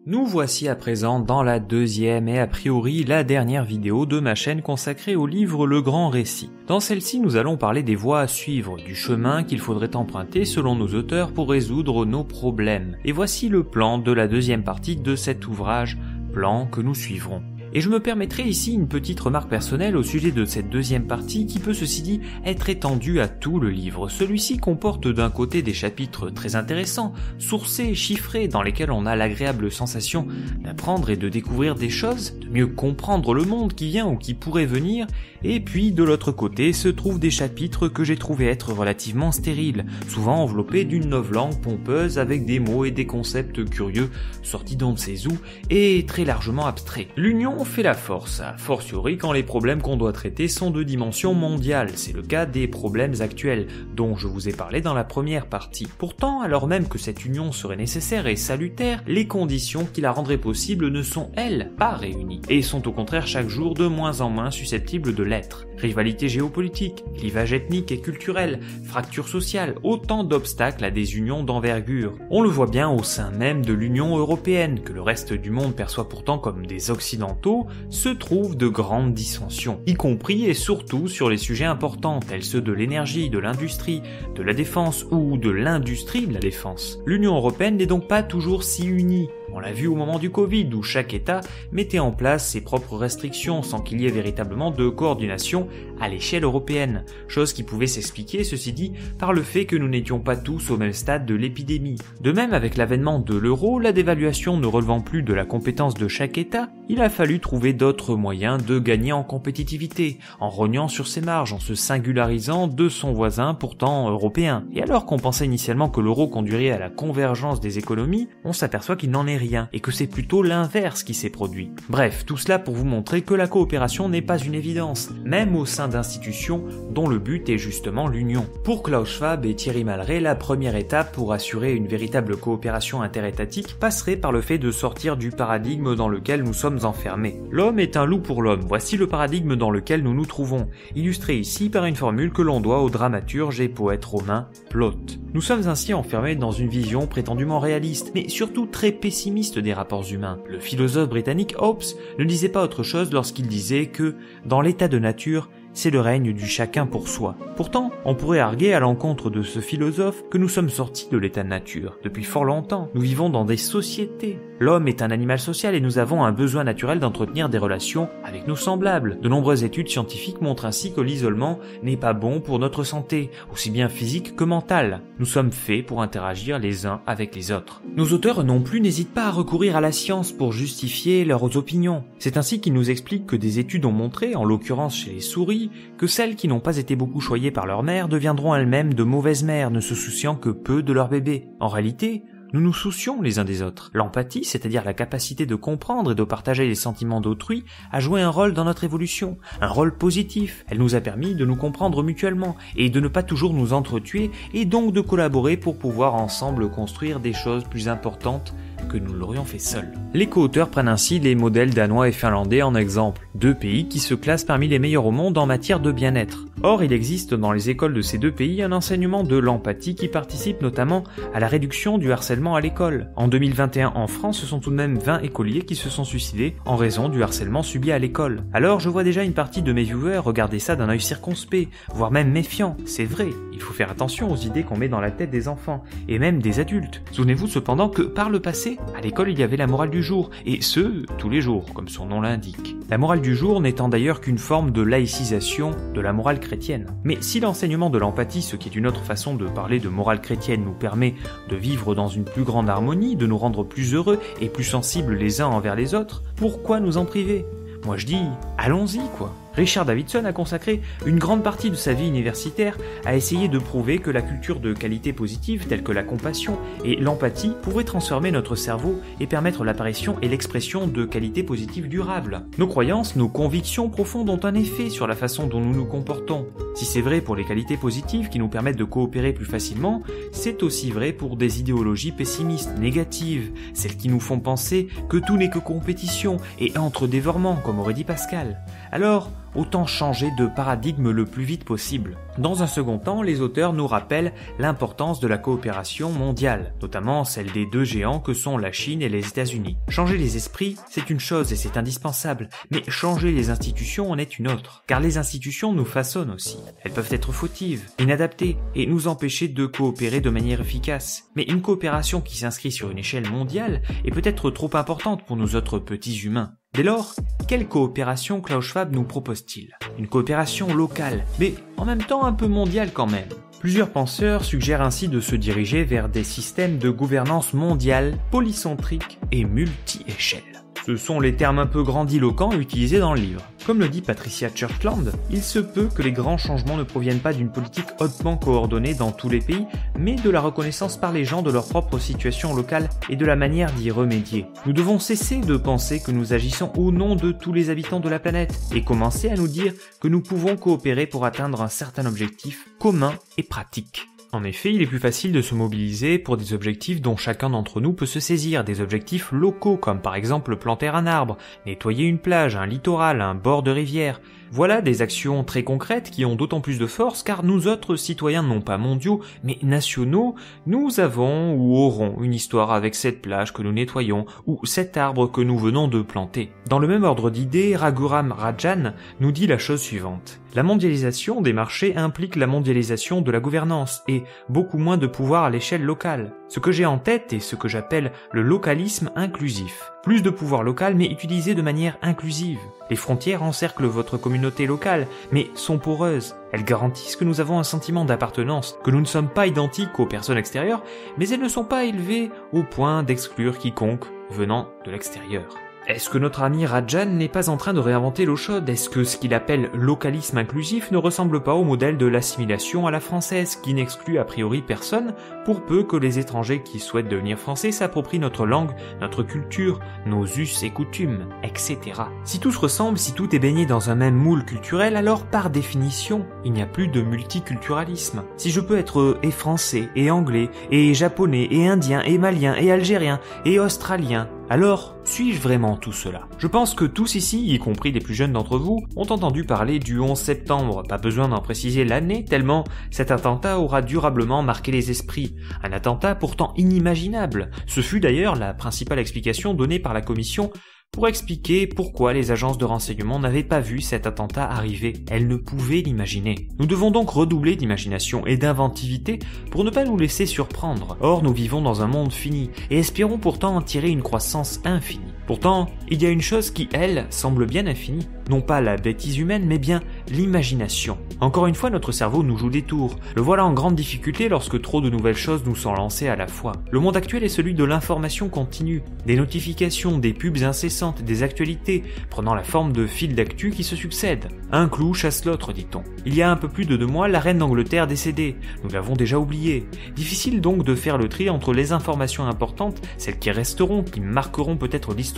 Nous voici à présent dans la deuxième et a priori la dernière vidéo de ma chaîne consacrée au livre Le Grand Récit. Dans celle-ci, nous allons parler des voies à suivre, du chemin qu'il faudrait emprunter selon nos auteurs pour résoudre nos problèmes. Et voici le plan de la deuxième partie de cet ouvrage, plan que nous suivrons. Et je me permettrai ici une petite remarque personnelle au sujet de cette deuxième partie qui peut ceci dit être étendue à tout le livre. Celui-ci comporte d'un côté des chapitres très intéressants, sourcés, chiffrés, dans lesquels on a l'agréable sensation d'apprendre et de découvrir des choses, de mieux comprendre le monde qui vient ou qui pourrait venir, et puis de l'autre côté se trouvent des chapitres que j'ai trouvé être relativement stériles, souvent enveloppés d'une novlangue pompeuse avec des mots et des concepts curieux, sortis d'on ne sait où, et très largement abstraits. L'union fait la force, a fortiori quand les problèmes qu'on doit traiter sont de dimension mondiale, c'est le cas des problèmes actuels, dont je vous ai parlé dans la première partie. Pourtant, alors même que cette union serait nécessaire et salutaire, les conditions qui la rendraient possible ne sont, elles, pas réunies, et sont au contraire chaque jour de moins en moins susceptibles de l'être. Rivalité géopolitique, clivage ethnique et culturel, fracture sociale, autant d'obstacles à des unions d'envergure. On le voit bien au sein même de l'Union européenne, que le reste du monde perçoit pourtant comme des occidentaux, se trouvent de grandes dissensions, y compris et surtout sur les sujets importants tels ceux de l'énergie, de l'industrie, de la défense ou de l'industrie de la défense. L'Union européenne n'est donc pas toujours si unie. On l'a vu au moment du Covid où chaque État mettait en place ses propres restrictions sans qu'il y ait véritablement de coordination à l'échelle européenne, chose qui pouvait s'expliquer, ceci dit, par le fait que nous n'étions pas tous au même stade de l'épidémie. De même, avec l'avènement de l'euro, la dévaluation ne relevant plus de la compétence de chaque État, il a fallu trouver d'autres moyens de gagner en compétitivité, en rognant sur ses marges, en se singularisant de son voisin pourtant européen. Et alors qu'on pensait initialement que l'euro conduirait à la convergence des économies, on s'aperçoit qu'il n'en est rien, et que c'est plutôt l'inverse qui s'est produit. Bref, tout cela pour vous montrer que la coopération n'est pas une évidence, même au sein d'institutions dont le but est justement l'union. Pour Klaus Schwab et Thierry Malret, la première étape pour assurer une véritable coopération interétatique passerait par le fait de sortir du paradigme dans lequel nous sommes enfermés. L'homme est un loup pour l'homme, voici le paradigme dans lequel nous nous trouvons, illustré ici par une formule que l'on doit au dramaturge et poète romain Plaute. Nous sommes ainsi enfermés dans une vision prétendument réaliste, mais surtout très pessimiste des rapports humains. Le philosophe britannique Hobbes ne disait pas autre chose lorsqu'il disait que, dans l'état de nature, c'est le règne du chacun pour soi. Pourtant, on pourrait arguer à l'encontre de ce philosophe que nous sommes sortis de l'état de nature. Depuis fort longtemps, nous vivons dans des sociétés. L'homme est un animal social et nous avons un besoin naturel d'entretenir des relations avec nos semblables. De nombreuses études scientifiques montrent ainsi que l'isolement n'est pas bon pour notre santé, aussi bien physique que mentale. Nous sommes faits pour interagir les uns avec les autres. Nos auteurs non plus n'hésitent pas à recourir à la science pour justifier leurs opinions. C'est ainsi qu'ils nous expliquent que des études ont montré, en l'occurrence chez les souris, que celles qui n'ont pas été beaucoup choyées par leur mère deviendront elles-mêmes de mauvaises mères, ne se souciant que peu de leur bébé. En réalité, nous nous soucions les uns des autres. L'empathie, c'est-à-dire la capacité de comprendre et de partager les sentiments d'autrui, a joué un rôle dans notre évolution, un rôle positif. Elle nous a permis de nous comprendre mutuellement et de ne pas toujours nous entretuer et donc de collaborer pour pouvoir ensemble construire des choses plus importantes que nous l'aurions fait seuls. Les co-auteurs prennent ainsi les modèles danois et finlandais en exemple, deux pays qui se classent parmi les meilleurs au monde en matière de bien-être. Or, il existe dans les écoles de ces deux pays un enseignement de l'empathie qui participe notamment à la réduction du harcèlement à l'école. En 2021, en France, ce sont tout de même 20 écoliers qui se sont suicidés en raison du harcèlement subi à l'école. Alors, je vois déjà une partie de mes viewers regarder ça d'un œil circonspect, voire même méfiant. C'est vrai, il faut faire attention aux idées qu'on met dans la tête des enfants, et même des adultes. Souvenez-vous cependant que, par le passé, à l'école il y avait la morale du jour, et ce, tous les jours, comme son nom l'indique. La morale du jour n'étant d'ailleurs qu'une forme de laïcisation de la morale chrétienne. Mais si l'enseignement de l'empathie, ce qui est une autre façon de parler de morale chrétienne, nous permet de vivre dans une plus grande harmonie, de nous rendre plus heureux et plus sensibles les uns envers les autres, pourquoi nous en priver ? Moi je dis, allons-y quoi. Richard Davidson a consacré une grande partie de sa vie universitaire à essayer de prouver que la culture de qualité positive telle que la compassion et l'empathie pouvait transformer notre cerveau et permettre l'apparition et l'expression de qualités positives durables. Nos croyances, nos convictions profondes ont un effet sur la façon dont nous nous comportons. Si c'est vrai pour les qualités positives qui nous permettent de coopérer plus facilement, c'est aussi vrai pour des idéologies pessimistes, négatives, celles qui nous font penser que tout n'est que compétition et entre-dévorement, comme aurait dit Pascal. Alors, autant changer de paradigme le plus vite possible. Dans un second temps, les auteurs nous rappellent l'importance de la coopération mondiale, notamment celle des deux géants que sont la Chine et les États-Unis. Changer les esprits, c'est une chose et c'est indispensable, mais changer les institutions en est une autre, car les institutions nous façonnent aussi. Elles peuvent être fautives, inadaptées et nous empêcher de coopérer de manière efficace. Mais une coopération qui s'inscrit sur une échelle mondiale est peut-être trop importante pour nous autres petits humains. Dès lors, quelle coopération Klaus Schwab nous propose-t-il? Une coopération locale, mais en même temps un peu mondiale quand même. Plusieurs penseurs suggèrent ainsi de se diriger vers des systèmes de gouvernance mondiale, polycentriques et multi-échelles. Ce sont les termes un peu grandiloquents utilisés dans le livre. Comme le dit Patricia Churchland, il se peut que les grands changements ne proviennent pas d'une politique hautement coordonnée dans tous les pays, mais de la reconnaissance par les gens de leur propre situation locale et de la manière d'y remédier. Nous devons cesser de penser que nous agissons au nom de tous les habitants de la planète et commencer à nous dire que nous pouvons coopérer pour atteindre un certain objectif commun et pratique. En effet, il est plus facile de se mobiliser pour des objectifs dont chacun d'entre nous peut se saisir, des objectifs locaux comme par exemple planter un arbre, nettoyer une plage, un littoral, un bord de rivière. Voilà des actions très concrètes qui ont d'autant plus de force car nous autres citoyens non pas mondiaux mais nationaux, nous avons ou aurons une histoire avec cette plage que nous nettoyons ou cet arbre que nous venons de planter. Dans le même ordre d'idées, Raghuram Rajan nous dit la chose suivante. La mondialisation des marchés implique la mondialisation de la gouvernance et beaucoup moins de pouvoir à l'échelle locale. Ce que j'ai en tête est ce que j'appelle le localisme inclusif. Plus de pouvoir local mais utilisé de manière inclusive. Les frontières encerclent votre communauté locale, mais sont poreuses. Elles garantissent que nous avons un sentiment d'appartenance, que nous ne sommes pas identiques aux personnes extérieures, mais elles ne sont pas élevées au point d'exclure quiconque venant de l'extérieur. Est-ce que notre ami Rajan n'est pas en train de réinventer l'eau chaude? Est-ce que ce qu'il appelle localisme inclusif ne ressemble pas au modèle de l'assimilation à la française, qui n'exclut a priori personne, pour peu que les étrangers qui souhaitent devenir français s'approprient notre langue, notre culture, nos us et coutumes, etc. Si tout se ressemble, si tout est baigné dans un même moule culturel, alors par définition, il n'y a plus de multiculturalisme. Si je peux être et français, et anglais, et japonais, et indien, et malien, et algérien, et australien, alors, suis-je vraiment tout cela? Je pense que tous ici, y compris les plus jeunes d'entre vous, ont entendu parler du 11 septembre, pas besoin d'en préciser l'année tellement cet attentat aura durablement marqué les esprits. Un attentat pourtant inimaginable. Ce fut d'ailleurs la principale explication donnée par la commission pour expliquer pourquoi les agences de renseignement n'avaient pas vu cet attentat arriver. Elles ne pouvaient l'imaginer. Nous devons donc redoubler d'imagination et d'inventivité pour ne pas nous laisser surprendre. Or, nous vivons dans un monde fini et espérons pourtant en tirer une croissance infinie. Pourtant, il y a une chose qui, elle, semble bien infinie. Non pas la bêtise humaine, mais bien l'imagination. Encore une fois, notre cerveau nous joue des tours. Le voilà en grande difficulté lorsque trop de nouvelles choses nous sont lancées à la fois. Le monde actuel est celui de l'information continue, des notifications, des pubs incessantes, des actualités, prenant la forme de fils d'actu qui se succèdent. Un clou chasse l'autre, dit-on. Il y a un peu plus de 2 mois, la reine d'Angleterre décédée. Nous l'avons déjà oublié. Difficile donc de faire le tri entre les informations importantes, celles qui resteront, qui marqueront peut-être l'histoire,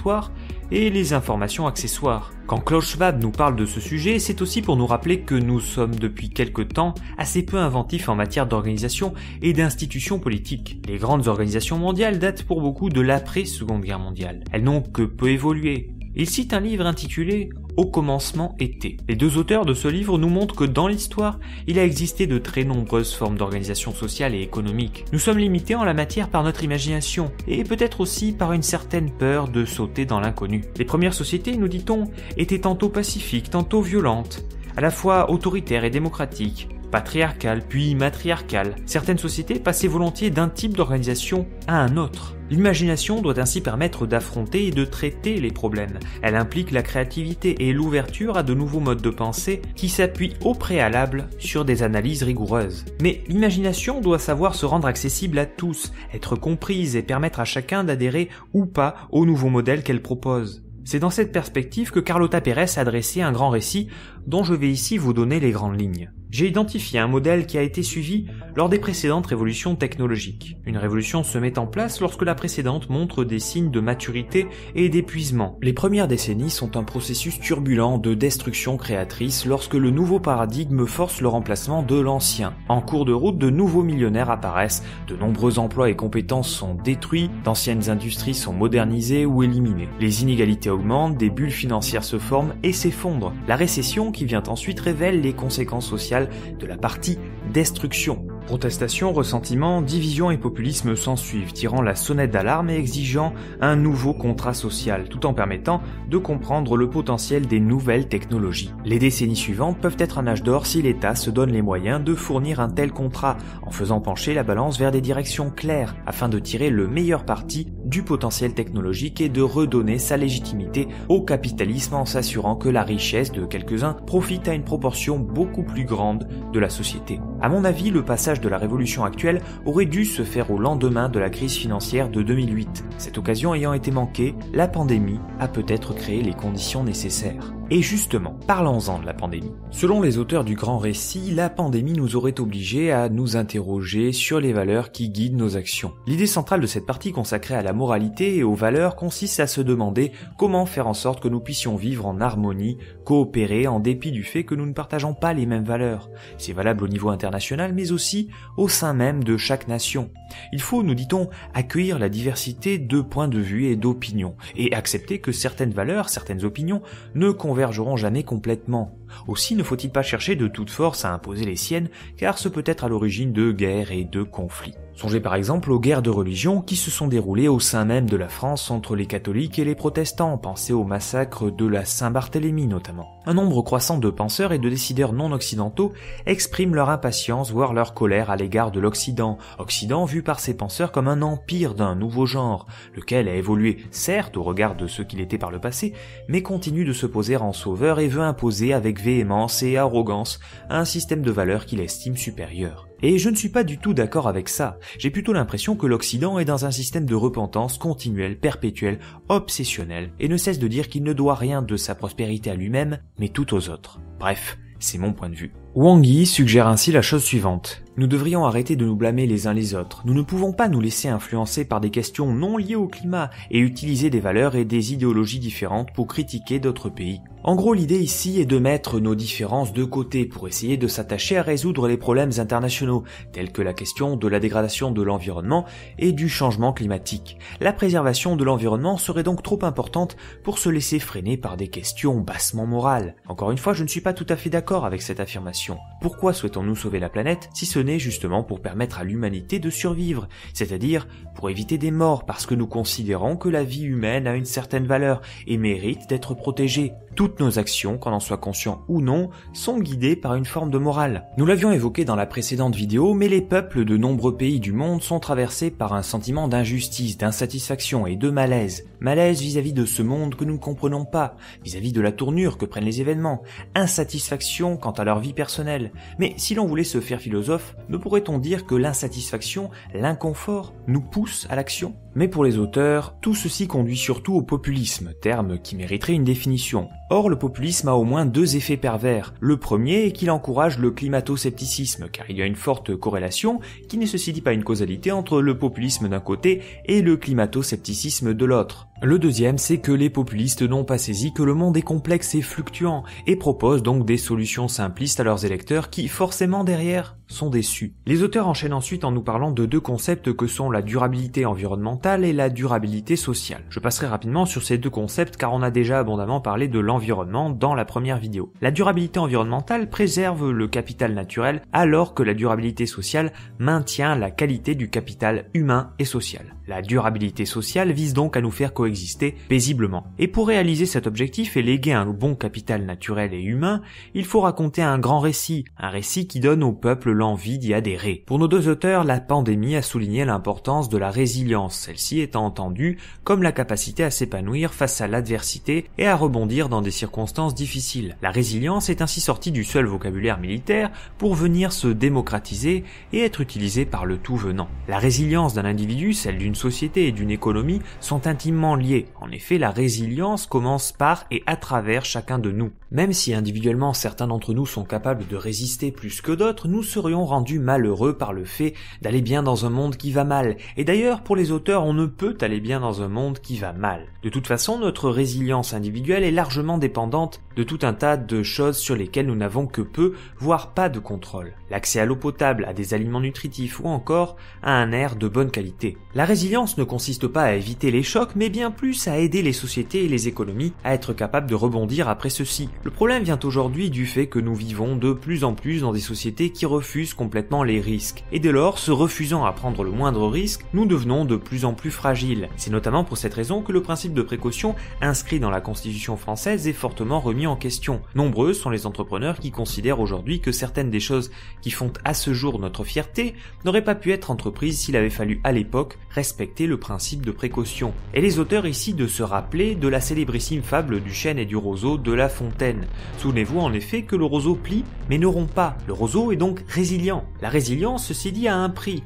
et les informations accessoires. Quand Klaus Schwab nous parle de ce sujet, c'est aussi pour nous rappeler que nous sommes depuis quelque temps assez peu inventifs en matière d'organisation et d'institutions politiques. Les grandes organisations mondiales datent pour beaucoup de l'après-Seconde Guerre mondiale. Elles n'ont que peu évolué. Il cite un livre intitulé « Au commencement était ». Les 2 auteurs de ce livre nous montrent que dans l'histoire, il a existé de très nombreuses formes d'organisation sociale et économique. Nous sommes limités en la matière par notre imagination, et peut-être aussi par une certaine peur de sauter dans l'inconnu. Les premières sociétés, nous dit-on, étaient tantôt pacifiques, tantôt violentes, à la fois autoritaires et démocratiques, patriarcales puis matriarcales. Certaines sociétés passaient volontiers d'un type d'organisation à un autre. L'imagination doit ainsi permettre d'affronter et de traiter les problèmes. Elle implique la créativité et l'ouverture à de nouveaux modes de pensée qui s'appuient au préalable sur des analyses rigoureuses. Mais l'imagination doit savoir se rendre accessible à tous, être comprise et permettre à chacun d'adhérer ou pas au nouveau modèle qu'elle propose. C'est dans cette perspective que Carlota Pérez a dressé un grand récit dont je vais ici vous donner les grandes lignes. J'ai identifié un modèle qui a été suivi lors des précédentes révolutions technologiques. Une révolution se met en place lorsque la précédente montre des signes de maturité et d'épuisement. Les premières décennies sont un processus turbulent de destruction créatrice lorsque le nouveau paradigme force le remplacement de l'ancien. En cours de route, de nouveaux millionnaires apparaissent, de nombreux emplois et compétences sont détruits, d'anciennes industries sont modernisées ou éliminées. Les inégalités augmentent, des bulles financières se forment et s'effondrent. La récession qui vient ensuite révèle les conséquences sociales de la partie destruction. Protestations, ressentiments, divisions et populisme s'ensuivent, tirant la sonnette d'alarme et exigeant un nouveau contrat social, tout en permettant de comprendre le potentiel des nouvelles technologies. Les décennies suivantes peuvent être un âge d'or si l'État se donne les moyens de fournir un tel contrat, en faisant pencher la balance vers des directions claires, afin de tirer le meilleur parti du potentiel technologique et de redonner sa légitimité au capitalisme en s'assurant que la richesse de quelques-uns profite à une proportion beaucoup plus grande de la société. À mon avis, le passage de la révolution actuelle aurait dû se faire au lendemain de la crise financière de 2008. Cette occasion ayant été manquée, la pandémie a peut-être créé les conditions nécessaires. Et justement, parlons-en de la pandémie. Selon les auteurs du grand récit, la pandémie nous aurait obligés à nous interroger sur les valeurs qui guident nos actions. L'idée centrale de cette partie consacrée à la moralité et aux valeurs consiste à se demander comment faire en sorte que nous puissions vivre en harmonie, coopérer en dépit du fait que nous ne partageons pas les mêmes valeurs. C'est valable au niveau international mais aussi au sein même de chaque nation. Il faut, nous dit-on, accueillir la diversité de points de vue et d'opinions et accepter que certaines valeurs, certaines opinions ne convergeront jamais complètement. Aussi ne faut-il pas chercher de toute force à imposer les siennes, car ce peut être à l'origine de guerres et de conflits. Songez par exemple aux guerres de religion qui se sont déroulées au sein même de la France entre les catholiques et les protestants, pensez au massacre de la Saint-Barthélemy notamment. Un nombre croissant de penseurs et de décideurs non occidentaux expriment leur impatience, voire leur colère à l'égard de l'Occident, Occident vu par ces penseurs comme un empire d'un nouveau genre, lequel a évolué certes au regard de ce qu'il était par le passé, mais continue de se poser en sauveur et veut imposer avec véhémence et arrogance un système de valeurs qu'il estime supérieur. Et je ne suis pas du tout d'accord avec ça. J'ai plutôt l'impression que l'Occident est dans un système de repentance continuelle, perpétuelle, obsessionnelle, et ne cesse de dire qu'il ne doit rien de sa prospérité à lui-même, mais tout aux autres. Bref, c'est mon point de vue. Wang Yi suggère ainsi la chose suivante. Nous devrions arrêter de nous blâmer les uns les autres. Nous ne pouvons pas nous laisser influencer par des questions non liées au climat et utiliser des valeurs et des idéologies différentes pour critiquer d'autres pays. En gros, l'idée ici est de mettre nos différences de côté pour essayer de s'attacher à résoudre les problèmes internationaux, tels que la question de la dégradation de l'environnement et du changement climatique. La préservation de l'environnement serait donc trop importante pour se laisser freiner par des questions bassement morales. Encore une fois, je ne suis pas tout à fait d'accord avec cette affirmation. Pourquoi souhaitons-nous sauver la planète si ce n'est justement pour permettre à l'humanité de survivre, c'est-à-dire pour éviter des morts parce que nous considérons que la vie humaine a une certaine valeur et mérite d'être protégée. Toutes nos actions, qu'on en soit conscient ou non, sont guidées par une forme de morale. Nous l'avions évoqué dans la précédente vidéo, mais les peuples de nombreux pays du monde sont traversés par un sentiment d'injustice, d'insatisfaction et de malaise. Malaise vis-à-vis de ce monde que nous ne comprenons pas, vis-à-vis de la tournure que prennent les événements, insatisfaction quant à leur vie personnelle. Mais si l'on voulait se faire philosophe, ne pourrait-on dire que l'insatisfaction, l'inconfort, nous pousse à l'action ? Mais pour les auteurs, tout ceci conduit surtout au populisme, terme qui mériterait une définition. Or, le populisme a au moins deux effets pervers. Le premier est qu'il encourage le climato-scepticisme, car il y a une forte corrélation qui ne se situe pas une causalité entre le populisme d'un côté et le climato-scepticisme de l'autre. Le deuxième, c'est que les populistes n'ont pas saisi que le monde est complexe et fluctuant, et proposent donc des solutions simplistes à leurs électeurs qui, forcément derrière, sont déçus. Les auteurs enchaînent ensuite en nous parlant de deux concepts que sont la durabilité environnementale et la durabilité sociale. Je passerai rapidement sur ces deux concepts car on a déjà abondamment parlé de l'environnement dans la première vidéo. La durabilité environnementale préserve le capital naturel alors que la durabilité sociale maintient la qualité du capital humain et social. La durabilité sociale vise donc à nous faire coexister paisiblement. Et pour réaliser cet objectif et léguer un bon capital naturel et humain, il faut raconter un grand récit, un récit qui donne au peuple l'envie d'y adhérer. Pour nos deux auteurs, la pandémie a souligné l'importance de la résilience, celle-ci étant entendue comme la capacité à s'épanouir face à l'adversité et à rebondir dans des circonstances difficiles. La résilience est ainsi sortie du seul vocabulaire militaire pour venir se démocratiser et être utilisée par le tout venant. La résilience d'un individu, celle d'une société et d'une économie sont intimement liées. En effet, la résilience commence par et à travers chacun de nous. Même si individuellement certains d'entre nous sont capables de résister plus que d'autres, nous serions rendus malheureux par le fait d'aller bien dans un monde qui va mal. Et d'ailleurs, pour les auteurs, on ne peut aller bien dans un monde qui va mal. De toute façon, notre résilience individuelle est largement dépendante de tout un tas de choses sur lesquelles nous n'avons que peu, voire pas de contrôle. L'accès à l'eau potable, à des aliments nutritifs ou encore à un air de bonne qualité. La résilience ne consiste pas à éviter les chocs, mais bien plus à aider les sociétés et les économies à être capables de rebondir après ceux-ci. Le problème vient aujourd'hui du fait que nous vivons de plus en plus dans des sociétés qui refusent complètement les risques. Et dès lors, se refusant à prendre le moindre risque, nous devenons de plus en plus fragiles. C'est notamment pour cette raison que le principe de précaution inscrit dans la Constitution française est fortement remis en question. Nombreux sont les entrepreneurs qui considèrent aujourd'hui que certaines des choses qui font à ce jour notre fierté n'auraient pas pu être entreprises s'il avait fallu à l'époque respecter le principe de précaution. Et les auteurs ici de se rappeler de la célébrissime fable du chêne et du roseau de La Fontaine. Souvenez-vous en effet que le roseau plie mais ne rompt pas. Le roseau est donc résilient. La résilience, ceci dit, a un prix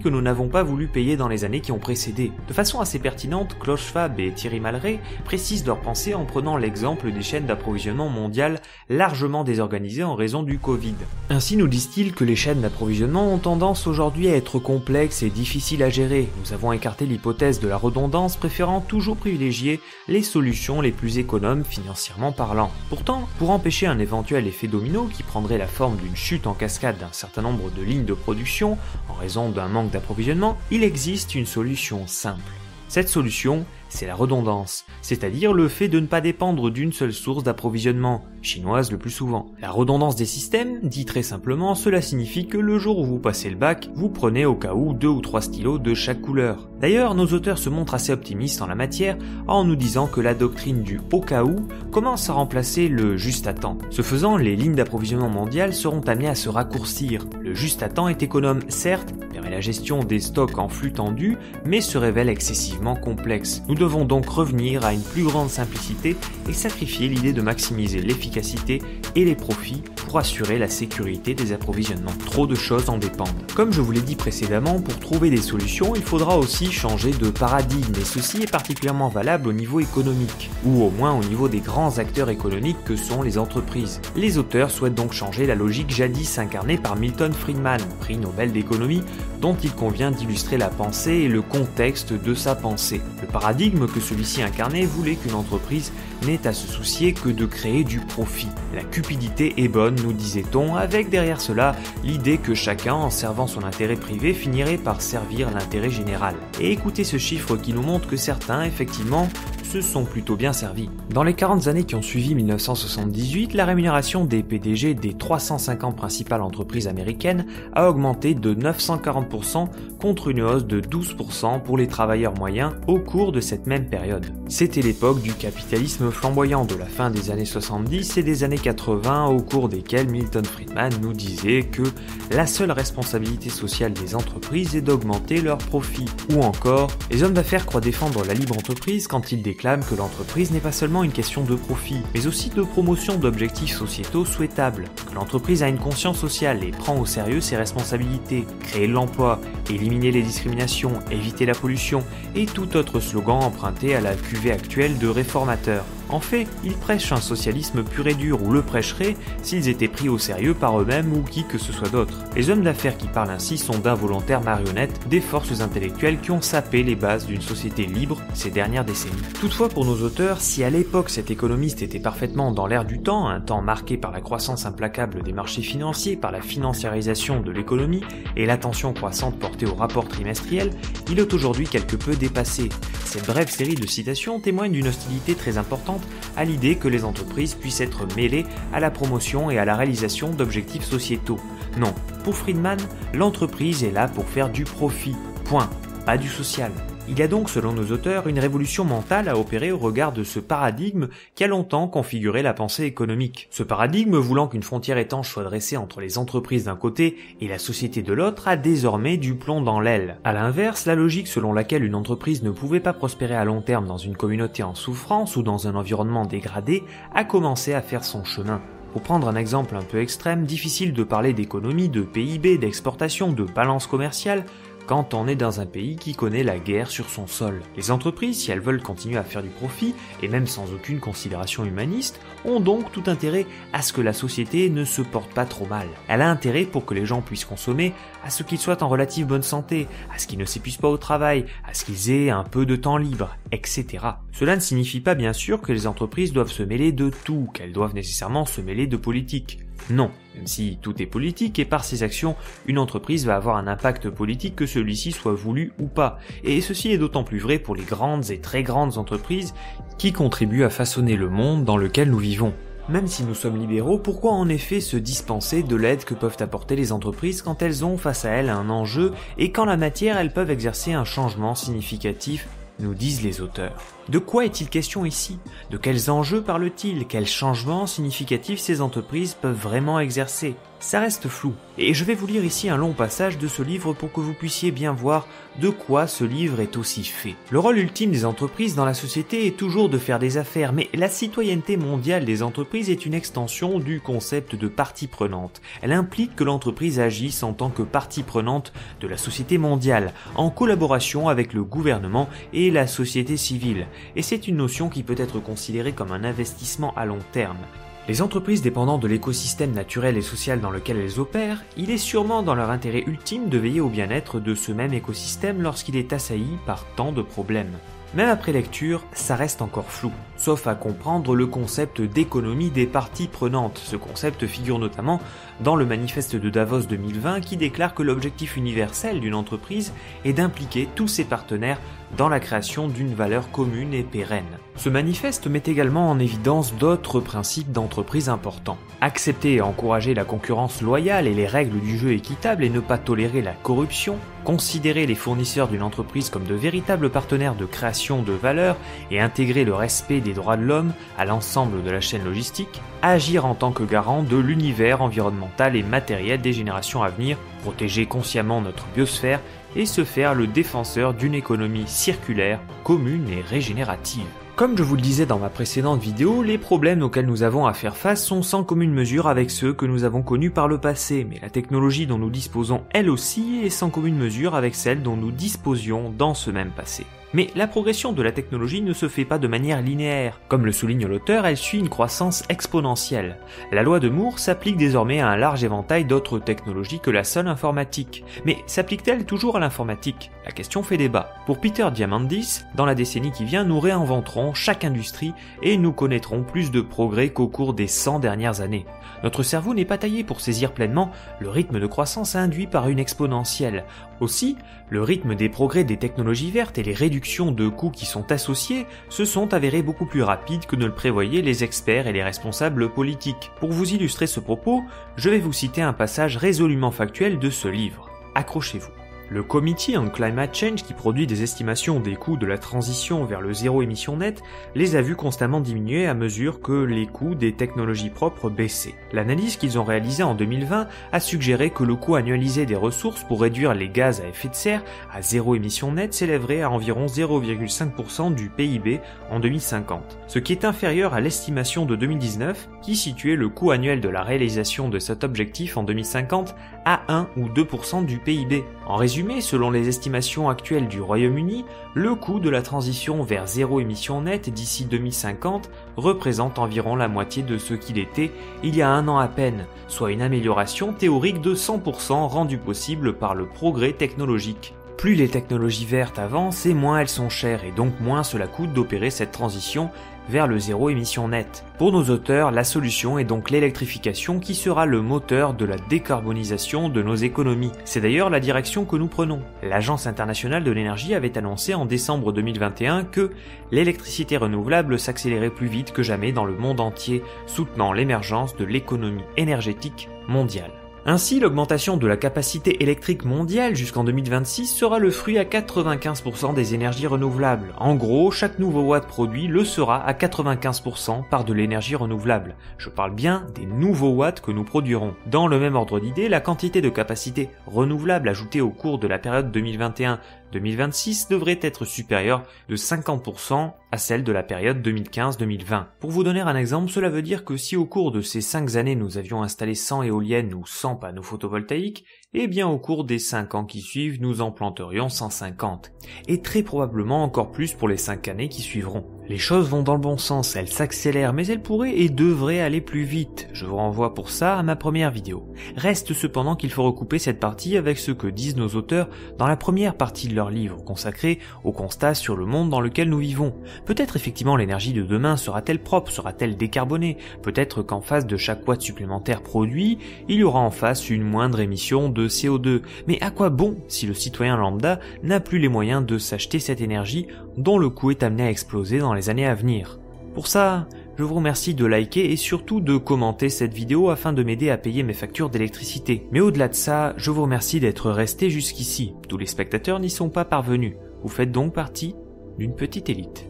que nous n'avons pas voulu payer dans les années qui ont précédé. De façon assez pertinente, Clochefab et Thierry Malray précisent leur pensée en prenant l'exemple des chaînes d'approvisionnement mondiales largement désorganisées en raison du Covid. Ainsi nous disent-ils que les chaînes d'approvisionnement ont tendance aujourd'hui à être complexes et difficiles à gérer. Nous avons écarté l'hypothèse de la redondance, préférant toujours privilégier les solutions les plus économes financièrement parlant. Pourtant, pour empêcher un éventuel effet domino qui prendrait la forme d'une chute en cascade d'un certain nombre de lignes de production en raison d'un manque d'approvisionnement, il existe une solution simple. Cette solution, c'est la redondance, c'est-à-dire le fait de ne pas dépendre d'une seule source d'approvisionnement, chinoise le plus souvent. La redondance des systèmes, dit très simplement, cela signifie que le jour où vous passez le bac, vous prenez au cas où 2 ou 3 stylos de chaque couleur. D'ailleurs, nos auteurs se montrent assez optimistes en la matière en nous disant que la doctrine du au cas où commence à remplacer le juste à temps. Ce faisant, les lignes d'approvisionnement mondiales seront amenées à se raccourcir. Le juste à temps est économe, certes, permet la gestion des stocks en flux tendu, mais se révèle excessivement complexe. Nous devons donc revenir à une plus grande simplicité et sacrifier l'idée de maximiser l'efficacité et les profits pour assurer la sécurité des approvisionnements. Trop de choses en dépendent. Comme je vous l'ai dit précédemment, pour trouver des solutions, il faudra aussi changer de paradigme, et ceci est particulièrement valable au niveau économique, ou au moins au niveau des grands acteurs économiques que sont les entreprises. Les auteurs souhaitent donc changer la logique jadis incarnée par Milton Friedman, prix Nobel d'économie, dont il convient d'illustrer la pensée et le contexte de sa pensée. Le paradigme que celui-ci incarnait voulait qu'une entreprise n'ait à se soucier que de créer du profit. La cupidité est bonne, nous disait-on, avec derrière cela l'idée que chacun, en servant son intérêt privé, finirait par servir l'intérêt général. Et écoutez ce chiffre qui nous montre que certains, effectivement, se sont plutôt bien servis. Dans les 40 années qui ont suivi 1978, la rémunération des PDG des 350 principales entreprises américaines a augmenté de 940% contre une hausse de 12% pour les travailleurs moyens au cours de cette même période. C'était l'époque du capitalisme flamboyant de la fin des années 70 et des années 80 au cours desquelles Milton Friedman nous disait que la seule responsabilité sociale des entreprises est d'augmenter leurs profits. Ou encore, les hommes d'affaires croient défendre la libre entreprise quand ils déclament que l'entreprise n'est pas seulement une question de profit, mais aussi de promotion d'objectifs sociétaux souhaitables, que l'entreprise a une conscience sociale et prend au sérieux ses responsabilités, créer de l'emploi, éliminer les discriminations, éviter la pollution et tout autre slogan emprunté à la cuvée actuelle de réformateurs. En fait, ils prêchent un socialisme pur et dur, ou le prêcheraient s'ils étaient pris au sérieux par eux-mêmes ou qui que ce soit d'autre. Les hommes d'affaires qui parlent ainsi sont d'involontaires marionnettes des forces intellectuelles qui ont sapé les bases d'une société libre ces dernières décennies. Toutefois, pour nos auteurs, si à l'époque cet économiste était parfaitement dans l'air du temps, un temps marqué par la croissance implacable des marchés financiers, par la financiarisation de l'économie et l'attention croissante portée aux rapports trimestriels, il est aujourd'hui quelque peu dépassé. Cette brève série de citations témoigne d'une hostilité très importante à l'idée que les entreprises puissent être mêlées à la promotion et à la réalisation d'objectifs sociétaux. Non, pour Friedman, l'entreprise est là pour faire du profit, point, pas du social. Il y a donc, selon nos auteurs, une révolution mentale à opérer au regard de ce paradigme qui a longtemps configuré la pensée économique. Ce paradigme, voulant qu'une frontière étanche soit dressée entre les entreprises d'un côté et la société de l'autre, a désormais du plomb dans l'aile. À l'inverse, la logique selon laquelle une entreprise ne pouvait pas prospérer à long terme dans une communauté en souffrance ou dans un environnement dégradé a commencé à faire son chemin. Pour prendre un exemple un peu extrême, difficile de parler d'économie, de PIB, d'exportation, de balance commerciale, quand on est dans un pays qui connaît la guerre sur son sol. Les entreprises, si elles veulent continuer à faire du profit, et même sans aucune considération humaniste, ont donc tout intérêt à ce que la société ne se porte pas trop mal. Elle a intérêt pour que les gens puissent consommer, à ce qu'ils soient en relative bonne santé, à ce qu'ils ne s'épuisent pas au travail, à ce qu'ils aient un peu de temps libre, etc. Cela ne signifie pas bien sûr que les entreprises doivent se mêler de tout, qu'elles doivent nécessairement se mêler de politique. Non, même si tout est politique et par ses actions, une entreprise va avoir un impact politique que celui-ci soit voulu ou pas. Et ceci est d'autant plus vrai pour les grandes et très grandes entreprises qui contribuent à façonner le monde dans lequel nous vivons. Même si nous sommes libéraux, pourquoi en effet se dispenser de l'aide que peuvent apporter les entreprises quand elles ont face à elles un enjeu et qu'en la matière elles peuvent exercer un changement significatif, nous disent les auteurs. De quoi est-il question ici? De quels enjeux parle-t-il? Quels changements significatifs ces entreprises peuvent vraiment exercer? Ça reste flou, et je vais vous lire ici un long passage de ce livre pour que vous puissiez bien voir de quoi ce livre est aussi fait. Le rôle ultime des entreprises dans la société est toujours de faire des affaires, mais la citoyenneté mondiale des entreprises est une extension du concept de partie prenante. Elle implique que l'entreprise agisse en tant que partie prenante de la société mondiale, en collaboration avec le gouvernement et la société civile, et c'est une notion qui peut être considérée comme un investissement à long terme. Les entreprises dépendant de l'écosystème naturel et social dans lequel elles opèrent, il est sûrement dans leur intérêt ultime de veiller au bien-être de ce même écosystème lorsqu'il est assailli par tant de problèmes. Même après lecture, ça reste encore flou, sauf à comprendre le concept d'économie des parties prenantes. Ce concept figure notamment dans le manifeste de Davos 2020 qui déclare que l'objectif universel d'une entreprise est d'impliquer tous ses partenaires dans la création d'une valeur commune et pérenne. Ce manifeste met également en évidence d'autres principes d'entreprise importants. Accepter et encourager la concurrence loyale et les règles du jeu équitable et ne pas tolérer la corruption, considérer les fournisseurs d'une entreprise comme de véritables partenaires de création de valeur et intégrer le respect des droits de l'homme à l'ensemble de la chaîne logistique, agir en tant que garant de l'univers environnemental et matériel des générations à venir, protéger consciemment notre biosphère et se faire le défenseur d'une économie circulaire, commune et régénérative. Comme je vous le disais dans ma précédente vidéo, les problèmes auxquels nous avons à faire face sont sans commune mesure avec ceux que nous avons connus par le passé, mais la technologie dont nous disposons elle aussi est sans commune mesure avec celle dont nous disposions dans ce même passé. Mais la progression de la technologie ne se fait pas de manière linéaire. Comme le souligne l'auteur, elle suit une croissance exponentielle. La loi de Moore s'applique désormais à un large éventail d'autres technologies que la seule informatique. Mais s'applique-t-elle toujours à l'informatique? La question fait débat. Pour Peter Diamandis, dans la décennie qui vient, nous réinventerons chaque industrie et nous connaîtrons plus de progrès qu'au cours des 100 dernières années. Notre cerveau n'est pas taillé pour saisir pleinement le rythme de croissance induit par une exponentielle. Aussi, le rythme des progrès des technologies vertes et les réductions de coûts qui sont associées se sont avérés beaucoup plus rapides que ne le prévoyaient les experts et les responsables politiques. Pour vous illustrer ce propos, je vais vous citer un passage résolument factuel de ce livre. Accrochez-vous. Le Committee on Climate Change, qui produit des estimations des coûts de la transition vers le zéro émission net, les a vus constamment diminuer à mesure que les coûts des technologies propres baissaient. L'analyse qu'ils ont réalisée en 2020 a suggéré que le coût annualisé des ressources pour réduire les gaz à effet de serre à zéro émission net s'élèverait à environ 0,5% du PIB en 2050, ce qui est inférieur à l'estimation de 2019 qui situait le coût annuel de la réalisation de cet objectif en 2050 à 1 ou 2% du PIB. En résumé, selon les estimations actuelles du Royaume-Uni, le coût de la transition vers zéro émission nette d'ici 2050 représente environ la moitié de ce qu'il était il y a un an à peine, soit une amélioration théorique de 100% rendue possible par le progrès technologique. Plus les technologies vertes avancent et moins elles sont chères et donc moins cela coûte d'opérer cette transition vers le zéro émission net. Pour nos auteurs, la solution est donc l'électrification qui sera le moteur de la décarbonisation de nos économies. C'est d'ailleurs la direction que nous prenons. L'Agence internationale de l'énergie avait annoncé en décembre 2021 que l'électricité renouvelable s'accélérait plus vite que jamais dans le monde entier, soutenant l'émergence de l'économie énergétique mondiale. Ainsi, l'augmentation de la capacité électrique mondiale jusqu'en 2026 sera le fruit à 95% des énergies renouvelables. En gros, chaque nouveau watt produit le sera à 95% par de l'énergie renouvelable. Je parle bien des nouveaux watts que nous produirons. Dans le même ordre d'idée, la quantité de capacité renouvelable ajoutée au cours de la période 2021-2026 devrait être supérieure de 50% à celle de la période 2015-2020. Pour vous donner un exemple, cela veut dire que si au cours de ces 5 années nous avions installé 100 éoliennes ou 100 panneaux photovoltaïques, Eh bien au cours des 5 ans qui suivent, nous en planterions 150, et très probablement encore plus pour les 5 années qui suivront. Les choses vont dans le bon sens, elles s'accélèrent, mais elles pourraient et devraient aller plus vite. Je vous renvoie pour ça à ma première vidéo. Reste cependant qu'il faut recouper cette partie avec ce que disent nos auteurs dans la première partie de leur livre, consacrée au constat sur le monde dans lequel nous vivons. Peut-être effectivement l'énergie de demain sera-t-elle propre, sera-t-elle décarbonée? Peut-être qu'en face de chaque watt supplémentaire produit, il y aura en face une moindre émission de CO2. Mais à quoi bon si le citoyen lambda n'a plus les moyens de s'acheter cette énergie dont le coût est amené à exploser dans les années à venir? Pour ça, je vous remercie de liker et surtout de commenter cette vidéo afin de m'aider à payer mes factures d'électricité. Mais au-delà de ça, je vous remercie d'être resté jusqu'ici. Tous les spectateurs n'y sont pas parvenus. Vous faites donc partie d'une petite élite.